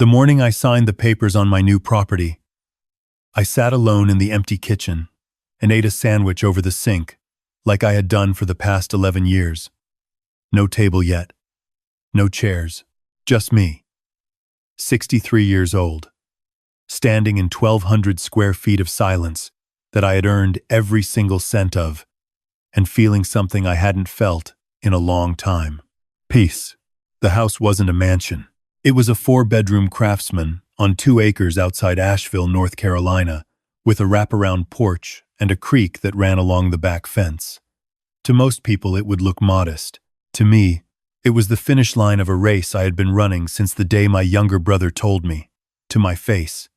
The morning I signed the papers on my new property, I sat alone in the empty kitchen and ate a sandwich over the sink like I had done for the past 11 years. No table yet. No chairs. Just me. 63 years old. Standing in 1,200 square feet of silence that I had earned every single cent of, and feeling something I hadn't felt in a long time. Peace. The house wasn't a mansion. It was a 4-bedroom craftsman on 2 acres outside Asheville, North Carolina, with a wraparound porch and a creek that ran along the back fence. To most people it would look modest. To me, it was the finish line of a race I had been running since the day my younger brother told me, to my face,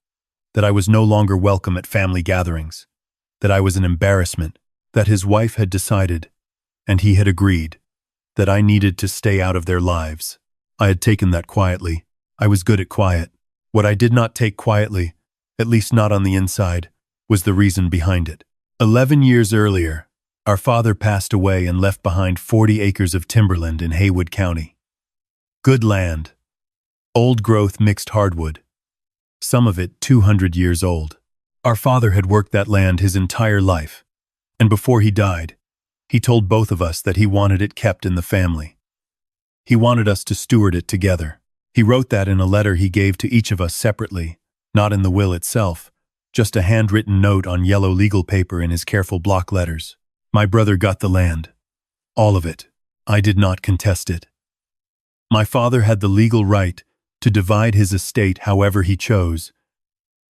that I was no longer welcome at family gatherings, that I was an embarrassment, that his wife had decided, and he had agreed, that I needed to stay out of their lives. I had taken that quietly. I was good at quiet. What I did not take quietly, at least not on the inside, was the reason behind it. 11 years earlier, our father passed away and left behind 40 acres of timberland in Haywood County. Good land. Old-growth mixed hardwood. Some of it 200 years old. Our father had worked that land his entire life, and before he died, he told both of us that he wanted it kept in the family. He wanted us to steward it together. He wrote that in a letter he gave to each of us separately, not in the will itself, just a handwritten note on yellow legal paper in his careful block letters. My brother got the land. All of it. I did not contest it. My father had the legal right to divide his estate however he chose,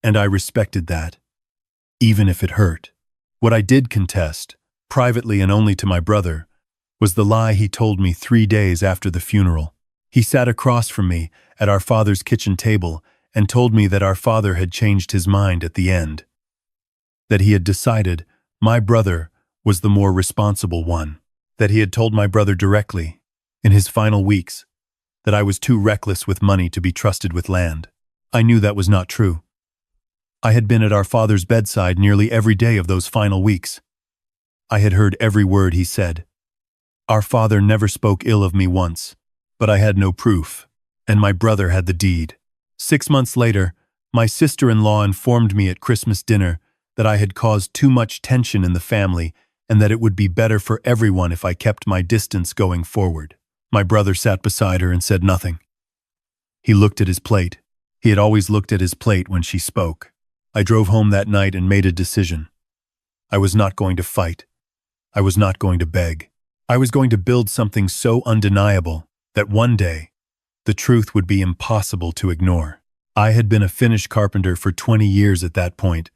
and I respected that, even if it hurt. What I did contest, privately and only to my brother, was the lie he told me 3 days after the funeral. He sat across from me at our father's kitchen table and told me that our father had changed his mind at the end, that he had decided my brother was the more responsible one, that he had told my brother directly, in his final weeks, that I was too reckless with money to be trusted with land. I knew that was not true. I had been at our father's bedside nearly every day of those final weeks. I had heard every word he said. Our father never spoke ill of me once, but I had no proof, and my brother had the deed. 6 months later, my sister-in-law informed me at Christmas dinner that I had caused too much tension in the family and that it would be better for everyone if I kept my distance going forward. My brother sat beside her and said nothing. He looked at his plate. He had always looked at his plate when she spoke. I drove home that night and made a decision. I was not going to fight. I was not going to beg. I was going to build something so undeniable that one day, the truth would be impossible to ignore. I had been a Finnish carpenter for 20 years at that point,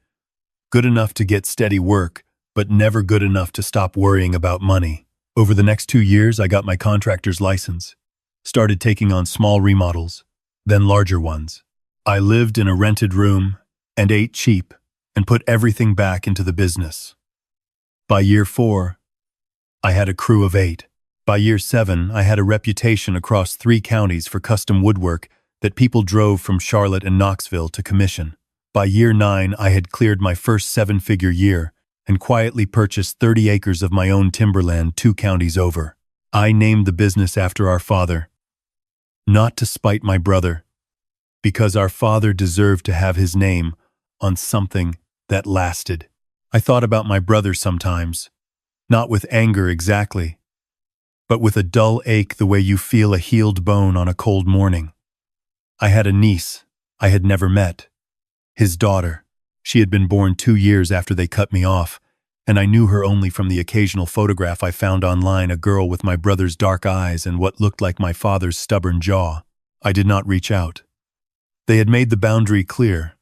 good enough to get steady work, but never good enough to stop worrying about money. Over the next 2 years, I got my contractor's license, started taking on small remodels, then larger ones. I lived in a rented room and ate cheap and put everything back into the business. By year 4, I had a crew of 8. By year 7, I had a reputation across 3 counties for custom woodwork that people drove from Charlotte and Knoxville to commission. By year 9, I had cleared my first 7-figure year and quietly purchased 30 acres of my own timberland 2 counties over. I named the business after our father, not to spite my brother, because our father deserved to have his name on something that lasted. I thought about my brother sometimes, not with anger exactly, but with a dull ache the way you feel a healed bone on a cold morning. I had a niece I had never met, his daughter. She had been born 2 years after they cut me off, and I knew her only from the occasional photograph I found online, a girl with my brother's dark eyes and what looked like my father's stubborn jaw. I did not reach out. They had made the boundary clear,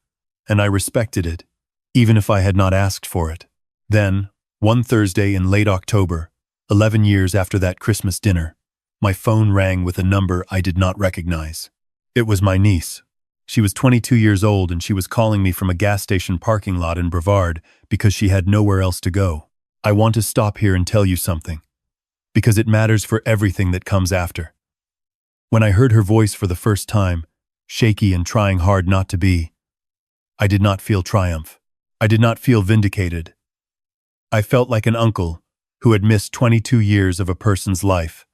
and I respected it, even if I had not asked for it. Then, one Thursday in late October, 11 years after that Christmas dinner, my phone rang with a number I did not recognize. It was my niece. She was 22 years old and she was calling me from a gas station parking lot in Brevard because she had nowhere else to go. I want to stop here and tell you something, because it matters for everything that comes after. When I heard her voice for the first time, shaky and trying hard not to be, I did not feel triumph. I did not feel vindicated. I felt like an uncle who had missed 22 years of a person's life.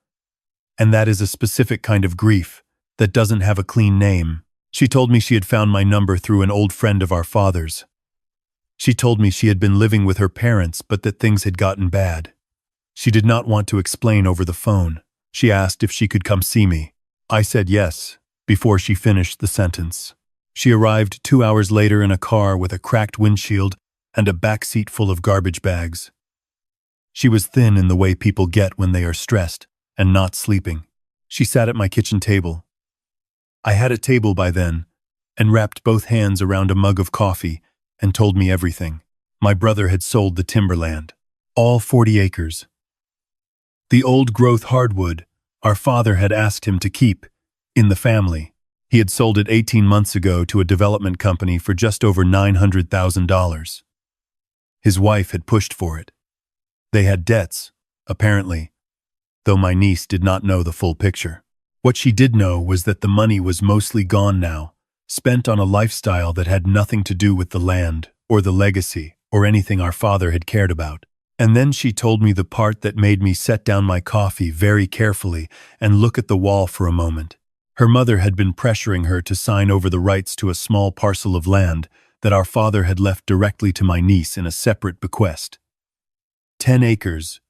And that is a specific kind of grief that doesn't have a clean name, She told me she had found my number through an old friend of our father's. She told me she had been living with her parents but that things had gotten bad. She did not want to explain over the phone. She asked if she could come see me. I said yes, before she finished the sentence. She arrived 2 hours later in a car with a cracked windshield and a backseat full of garbage bags. She was thin in the way people get when they are stressed and not sleeping. She sat at my kitchen table. I had a table by then, and wrapped both hands around a mug of coffee and told me everything. My brother had sold the timberland, all 40 acres. The old-growth hardwood our father had asked him to keep in the family. He had sold it 18 months ago to a development company for just over $900,000. His wife had pushed for it. They had debts, apparently, though my niece did not know the full picture. What she did know was that the money was mostly gone now, spent on a lifestyle that had nothing to do with the land or the legacy or anything our father had cared about. And then she told me the part that made me set down my coffee very carefully and look at the wall for a moment. Her mother had been pressuring her to sign over the rights to a small parcel of land that our father had left directly to my niece in a separate bequest. 10 acres,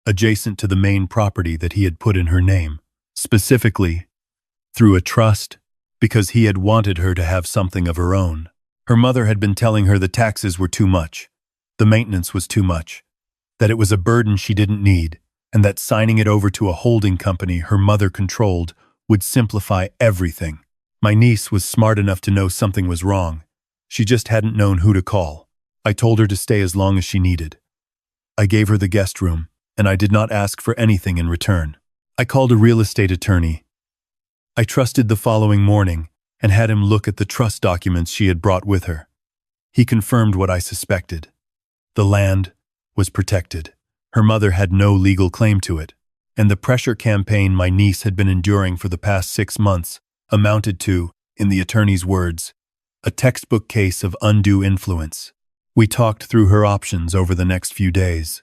adjacent to the main property that he had put in her name, specifically through a trust, because he had wanted her to have something of her own. Her mother had been telling her the taxes were too much, the maintenance was too much, that it was a burden she didn't need, and that signing it over to a holding company her mother controlled would simplify everything. My niece was smart enough to know something was wrong. She just hadn't known who to call. I told her to stay as long as she needed. I gave her the guest room, and I did not ask for anything in return. I called a real estate attorney. I trusted the following morning and had him look at the trust documents she had brought with her. He confirmed what I suspected. The land was protected. Her mother had no legal claim to it, and the pressure campaign my niece had been enduring for the past 6 months amounted to, in the attorney's words, a textbook case of undue influence. We talked through her options over the next few days.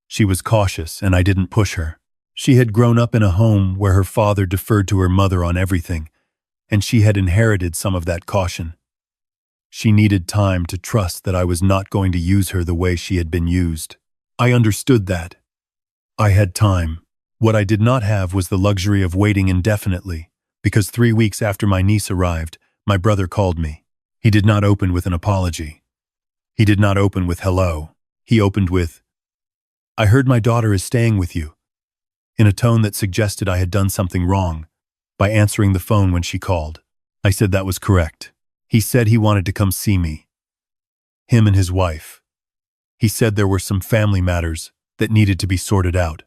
She was cautious, and I didn't push her. She had grown up in a home where her father deferred to her mother on everything, and she had inherited some of that caution. She needed time to trust that I was not going to use her the way she had been used. I understood that. I had time. What I did not have was the luxury of waiting indefinitely, because 3 weeks after my niece arrived, my brother called me. He did not open with an apology. He did not open with hello. He opened with, "I heard my daughter is staying with you," in a tone that suggested I had done something wrong by answering the phone when she called. I said that was correct. He said he wanted to come see me. Him and his wife. He said there were some family matters that needed to be sorted out,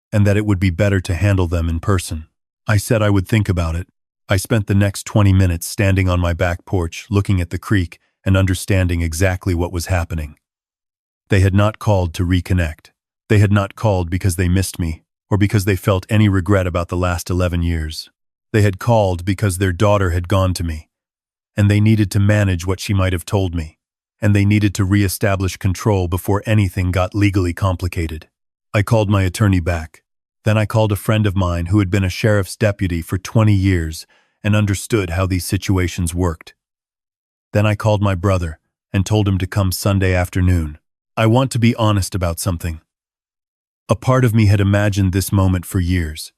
and that it would be better to handle them in person. I said I would think about it. I spent the next 20 minutes standing on my back porch, looking at the creek and understanding exactly what was happening. They had not called to reconnect. They had not called because they missed me, or because they felt any regret about the last 11 years. They had called because their daughter had gone to me, and they needed to manage what she might have told me, and they needed to re-establish control before anything got legally complicated. I called my attorney back. Then I called a friend of mine who had been a sheriff's deputy for 20 years and understood how these situations worked. Then I called my brother and told him to come Sunday afternoon. I want to be honest about something. A part of me had imagined this moment for years.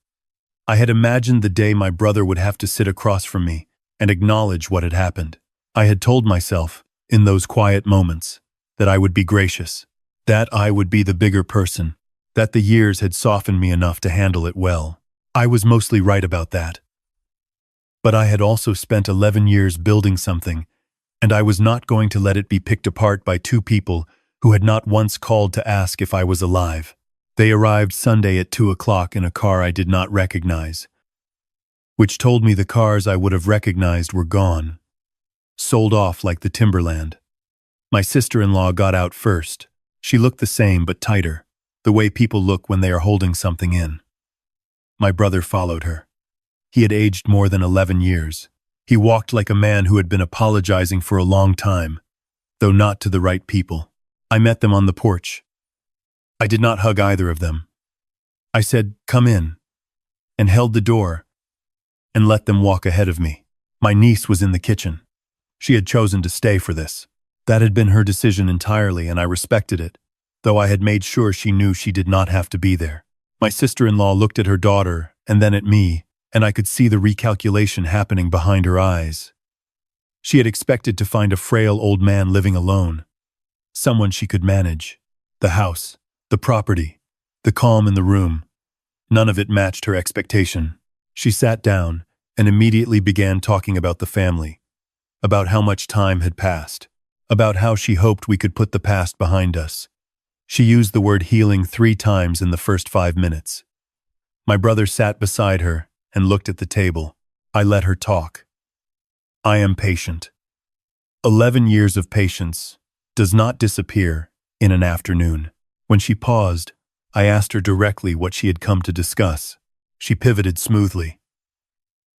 I had imagined the day my brother would have to sit across from me and acknowledge what had happened. I had told myself, in those quiet moments, that I would be gracious, that I would be the bigger person, that the years had softened me enough to handle it well. I was mostly right about that. But I had also spent 11 years building something, and I was not going to let it be picked apart by 2 people who had not once called to ask if I was alive. They arrived Sunday at 2 o'clock in a car I did not recognize, which told me the cars I would have recognized were gone, sold off like the timberland. My sister-in-law got out first. She looked the same but tighter, the way people look when they are holding something in. My brother followed her. He had aged more than 11 years. He walked like a man who had been apologizing for a long time, though not to the right people. I met them on the porch. I did not hug either of them. I said, "Come in," and held the door and let them walk ahead of me. My niece was in the kitchen. She had chosen to stay for this. That had been her decision entirely, and I respected it, though I had made sure she knew she did not have to be there. My sister-in-law looked at her daughter and then at me, and I could see the recalculation happening behind her eyes. She had expected to find a frail old man living alone, someone she could manage. The house, the property, the calm in the room. None of it matched her expectation. She sat down and immediately began talking about the family, about how much time had passed, about how she hoped we could put the past behind us. She used the word healing 3 times in the first 5 minutes. My brother sat beside her and looked at the table. I let her talk. I am patient. 11 years of patience does not disappear in an afternoon. When she paused, I asked her directly what she had come to discuss. She pivoted smoothly.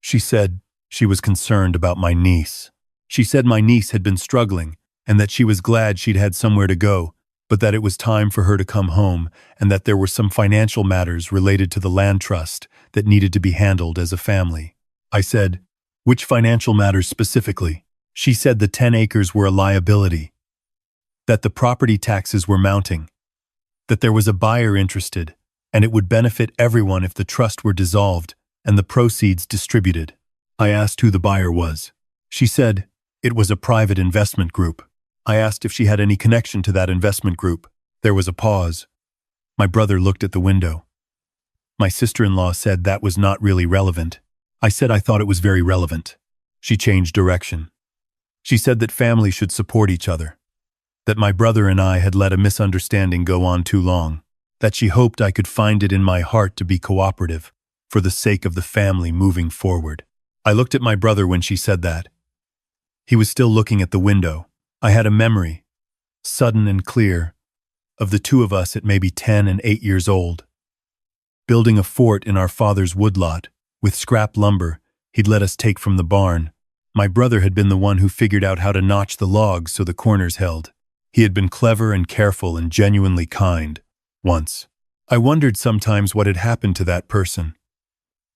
She said she was concerned about my niece. She said my niece had been struggling and that she was glad she'd had somewhere to go, but that it was time for her to come home and that there were some financial matters related to the land trust that needed to be handled as a family. I said, "Which financial matters specifically?" She said the 10 acres were a liability, that the property taxes were mounting, that there was a buyer interested, and it would benefit everyone if the trust were dissolved and the proceeds distributed. I asked who the buyer was. She said it was a private investment group. I asked if she had any connection to that investment group. There was a pause. My brother looked at the window. My sister-in-law said that was not really relevant. I said I thought it was very relevant. She changed direction. She said that family should support each other, that my brother and I had let a misunderstanding go on too long, that she hoped I could find it in my heart to be cooperative for the sake of the family moving forward. I looked at my brother when she said that. He was still looking at the window. I had a memory, sudden and clear, of the two of us at maybe 10 and 8 years old, building a fort in our father's woodlot with scrap lumber he'd let us take from the barn. My brother had been the one who figured out how to notch the logs so the corners held. He had been clever and careful and genuinely kind, once. I wondered sometimes what had happened to that person.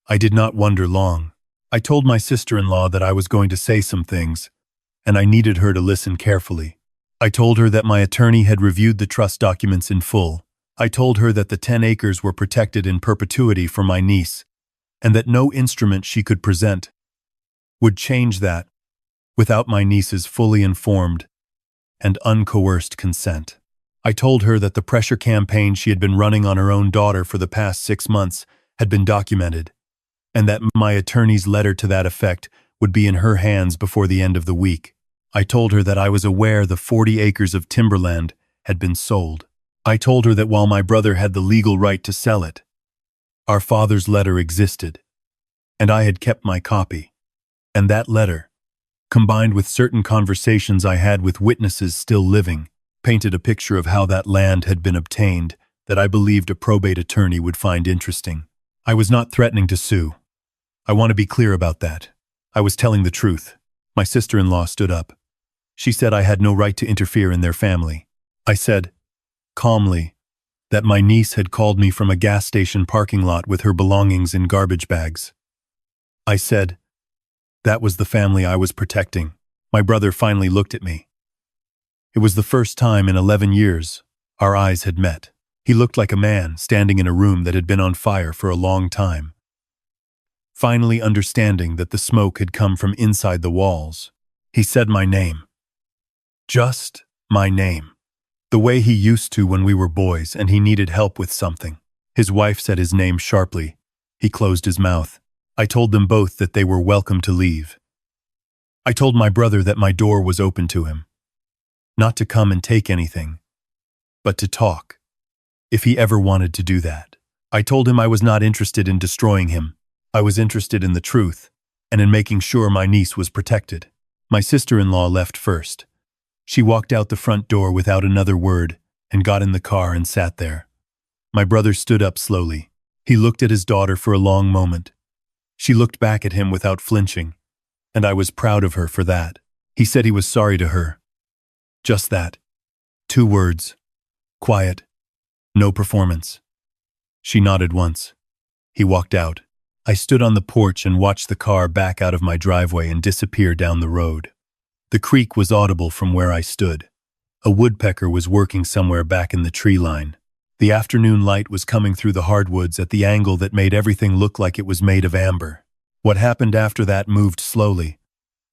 I did not wonder long. I told my sister-in-law that I was going to say some things, and I needed her to listen carefully. I told her that my attorney had reviewed the trust documents in full. I told her that the 10 acres were protected in perpetuity for my niece, and that no instrument she could present would change that without my niece's fully informed and uncoerced consent. I told her that the pressure campaign she had been running on her own daughter for the past 6 months had been documented, and that my attorney's letter to that effect would be in her hands before the end of the week. I told her that I was aware the 40 acres of timberland had been sold. I told her that while my brother had the legal right to sell it, our father's letter existed, and I had kept my copy. And that letter, combined with certain conversations I had with witnesses still living, painted a picture of how that land had been obtained that I believed a probate attorney would find interesting. I was not threatening to sue. I want to be clear about that. I was telling the truth. My sister-in-law stood up. She said I had no right to interfere in their family. I said, calmly, that my niece had called me from a gas station parking lot with her belongings in garbage bags. I said, that was the family I was protecting. My brother finally looked at me. It was the first time in 11 years our eyes had met. He looked like a man standing in a room that had been on fire for a long time, finally understanding that the smoke had come from inside the walls. He said my name. Just my name. The way he used to when we were boys and he needed help with something. His wife said his name sharply. He closed his mouth. I told them both that they were welcome to leave. I told my brother that my door was open to him, not to come and take anything, but to talk, if he ever wanted to do that. I told him I was not interested in destroying him. I was interested in the truth and in making sure my niece was protected. My sister-in-law left first. She walked out the front door without another word and got in the car and sat there. My brother stood up slowly. He looked at his daughter for a long moment. She looked back at him without flinching, and I was proud of her for that. He said he was sorry to her. Just that. 2 words. Quiet. No performance. She nodded once. He walked out. I stood on the porch and watched the car back out of my driveway and disappear down the road. The creak was audible from where I stood. A woodpecker was working somewhere back in the tree line. The afternoon light was coming through the hardwoods at the angle that made everything look like it was made of amber. What happened after that moved slowly,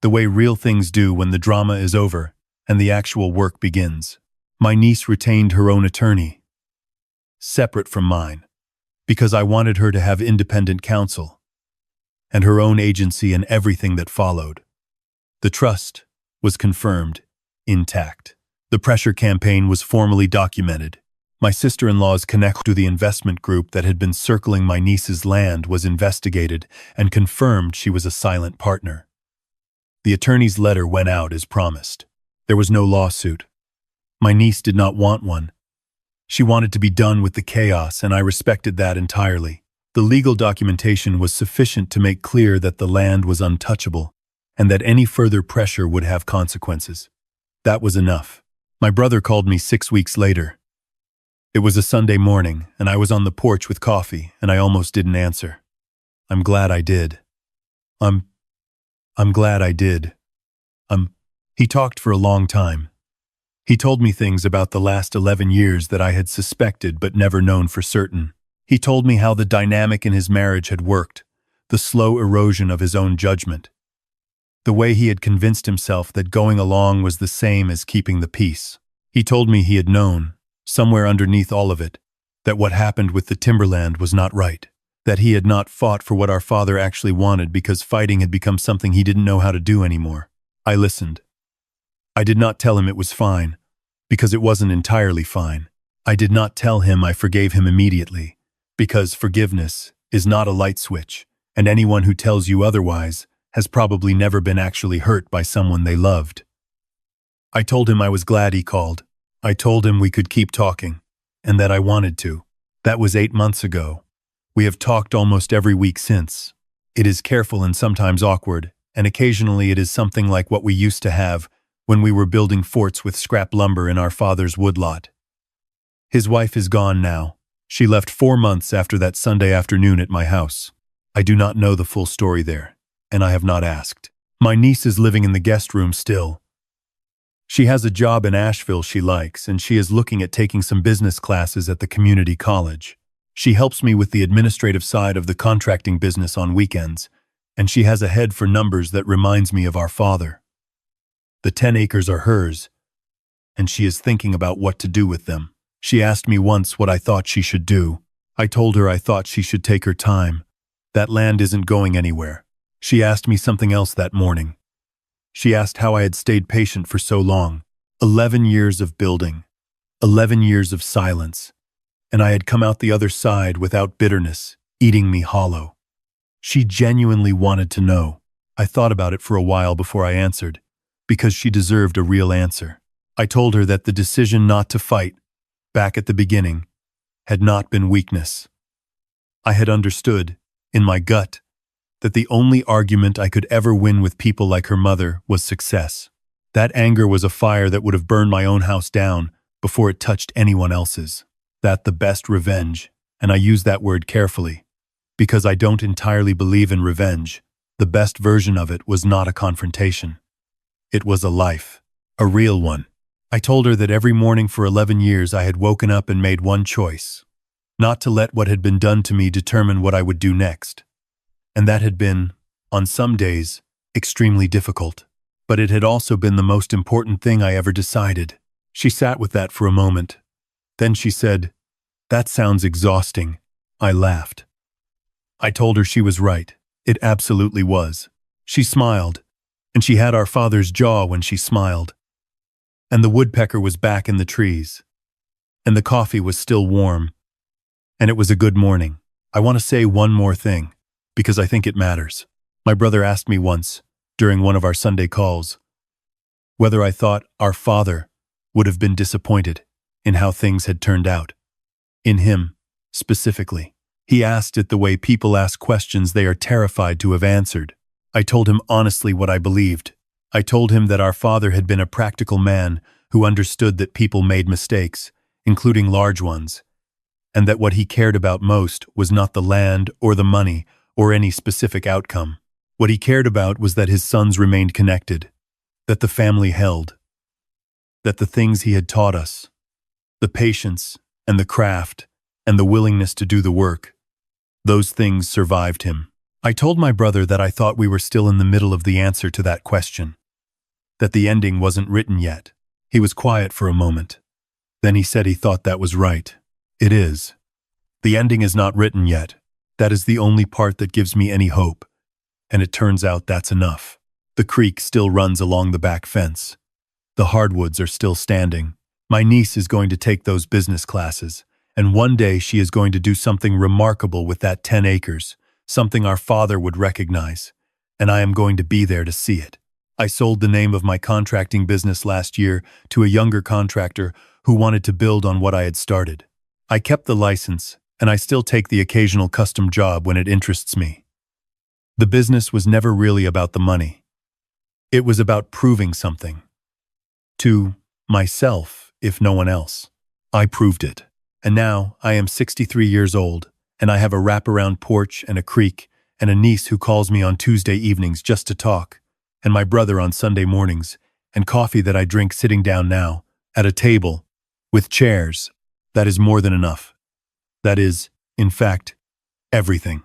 the way real things do when the drama is over and the actual work begins. My niece retained her own attorney, separate from mine, because I wanted her to have independent counsel and her own agency in everything that followed. The trust was confirmed, intact. The pressure campaign was formally documented. My sister-in-law's connection to the investment group that had been circling my niece's land was investigated and confirmed she was a silent partner. The attorney's letter went out as promised. There was no lawsuit. My niece did not want one. She wanted to be done with the chaos, and I respected that entirely. The legal documentation was sufficient to make clear that the land was untouchable and that any further pressure would have consequences. That was enough. My brother called me 6 weeks later. It was a Sunday morning, and I was on the porch with coffee, and I almost didn't answer. I'm glad I did. I'm glad I did. He talked for a long time. He told me things about the last 11 years that I had suspected but never known for certain. He told me how the dynamic in his marriage had worked, the slow erosion of his own judgment, the way he had convinced himself that going along was the same as keeping the peace. He told me he had known, somewhere underneath all of it, that what happened with the timberland was not right, that he had not fought for what our father actually wanted because fighting had become something he didn't know how to do anymore. I listened. I did not tell him it was fine, because it wasn't entirely fine. I did not tell him I forgave him immediately, because forgiveness is not a light switch, and anyone who tells you otherwise has probably never been actually hurt by someone they loved. I told him I was glad he called. I told him we could keep talking, and that I wanted to. That was 8 months ago. We have talked almost every week since. It is careful and sometimes awkward, and occasionally it is something like what we used to have when we were building forts with scrap lumber in our father's woodlot. His wife is gone now. She left 4 months after that Sunday afternoon at my house. I do not know the full story there, and I have not asked. My niece is living in the guest room still. She has a job in Asheville she likes, and she is looking at taking some business classes at the community college. She helps me with the administrative side of the contracting business on weekends, and she has a head for numbers that reminds me of our father. The 10 acres are hers, and she is thinking about what to do with them. She asked me once what I thought she should do. I told her I thought she should take her time. That land isn't going anywhere. She asked me something else that morning. She asked how I had stayed patient for so long. 11 years of building, 11 years of silence, and I had come out the other side without bitterness, eating me hollow. She genuinely wanted to know. I thought about it for a while before I answered, because she deserved a real answer. I told her that the decision not to fight, back at the beginning, had not been weakness. I had understood, in my gut, that the only argument I could ever win with people like her mother was success. That anger was a fire that would have burned my own house down before it touched anyone else's. That the best revenge, and I use that word carefully, because I don't entirely believe in revenge, the best version of it was not a confrontation. It was a life, a real one. I told her that every morning for 11 years I had woken up and made one choice, not to let what had been done to me determine what I would do next. And that had been, on some days, extremely difficult. But it had also been the most important thing I ever decided. She sat with that for a moment. Then she said, "That sounds exhausting." I laughed. I told her she was right. It absolutely was. She smiled, and she had our father's jaw when she smiled. And the woodpecker was back in the trees. And the coffee was still warm. And it was a good morning. I want to say one more thing, because I think it matters. My brother asked me once, during one of our Sunday calls, whether I thought our father would have been disappointed in how things had turned out. In him, specifically. He asked it the way people ask questions they are terrified to have answered. I told him honestly what I believed. I told him that our father had been a practical man who understood that people made mistakes, including large ones, and that what he cared about most was not the land or the money or any specific outcome. What he cared about was that his sons remained connected, that the family held, that the things he had taught us, the patience and the craft and the willingness to do the work, those things survived him. I told my brother that I thought we were still in the middle of the answer to that question, that the ending wasn't written yet. He was quiet for a moment. Then he said he thought that was right. It is. The ending is not written yet. That is the only part that gives me any hope. And it turns out that's enough. The creek still runs along the back fence. The hardwoods are still standing. My niece is going to take those business classes, and one day she is going to do something remarkable with that 10 acres, something our father would recognize, and I am going to be there to see it. I sold the name of my contracting business last year to a younger contractor who wanted to build on what I had started. I kept the license, and I still take the occasional custom job when it interests me. The business was never really about the money. It was about proving something. To myself, if no one else. I proved it. And now I am 63 years old, and I have a wraparound porch and a creek, and a niece who calls me on Tuesday evenings just to talk, and my brother on Sunday mornings, and coffee that I drink sitting down now, at a table, with chairs. That is more than enough. That is, in fact, everything.